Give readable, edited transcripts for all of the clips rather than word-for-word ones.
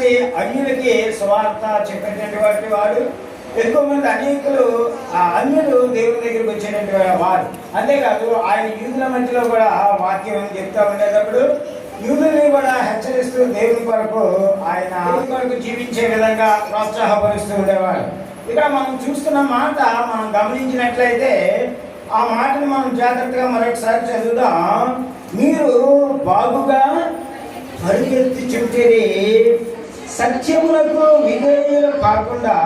మంది అన్యులకి సువార్త చెప్పేటటువంటి వాడు, ఎక్కువ మంది అనేకులు అన్యులు దేవుని దగ్గరికి వచ్చేటటువంటి వారు. అంతేకాదు ఆయన యూదుల మధ్యలో కూడా వాక్యం అని చెప్తా ఉండేటప్పుడు యూదుల్ని కూడా హెచ్చరిస్తూ దేవుని కొరకు ఆయన కొరకు జీవించే విధంగా ప్రోత్సాహపరుస్తూ ఉండేవాడు. ఇక్కడ మనం చూస్తున్న మాట మనం గమనించినట్లయితే ఆ మాటను మనం జాగ్రత్తగా మరొకసారి చదువుదాం. మీరు బాగుగా పరిగెత్తి చుట్టిరి, సత్యములకు విధేయులు కాకుండా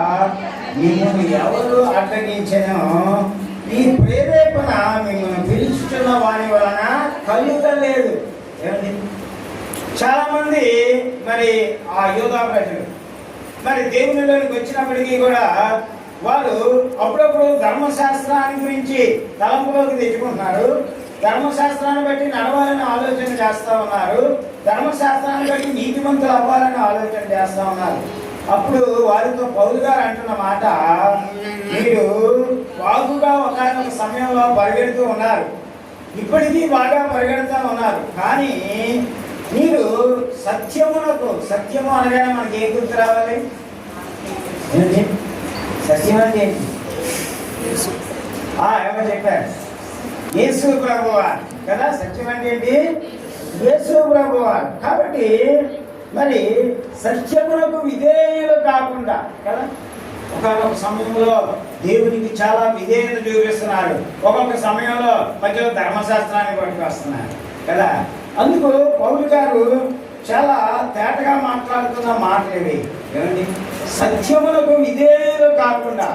మిమ్మల్ని ఎవరు అడ్డగించను, ఈ ప్రేరేపణ మిమ్మల్ని పిలుచుతున్న వాని వలన కలుగలేదు. ఏమండి, చాలా మంది మరి ఆ యోధా ప్రజలు మరి దేవునిలోనికి వచ్చినప్పటికీ కూడా వారు అప్పుడప్పుడు ధర్మశాస్త్రాన్ని గురించి తలంపులోకి తెచ్చుకుంటున్నారు. ధర్మశాస్త్రాన్ని బట్టి నడవాలని ఆలోచన చేస్తూ ఉన్నారు. ధర్మశాస్త్రాన్ని బట్టి నీతిమంతులు అవ్వాలని ఆలోచన చేస్తూ ఉన్నారు. అప్పుడు వారితో పౌలు గారు అంటున్న మాట, మీరు బాగుగా ఒకనొక సమయంలో పరిగెడుతూ ఉన్నారు, ఇప్పటికీ బాగా పరిగెడుతూ ఉన్నారు, కానీ మీరు సత్యమునకు, సత్యము అనగానే మనకి ఏం గుర్తు రావాలి? సత్యం అంటే ఏంటి? ఏమో చెప్పారు, యేసు ప్రభువా కదా. సత్యం అంటే ఏంటి? యేసు ప్రభువా. కాబట్టి మరి సత్యమునకు విధేయులు కాకుండా కదా, ఒక్కొక్క సమయంలో దేవునికి చాలా విధేయత చూపిస్తున్నారు, ఒక్కొక్క సమయంలో మధ్యలో ధర్మశాస్త్రాన్ని పట్టుకొస్తున్నారు కదా. అందుకు పౌలు గారు చాలా తేటగా మాట్లాడుతున్న మాటలు ఇవి. ఏమండి, సత్యములకు విధేయులు కాకుండా.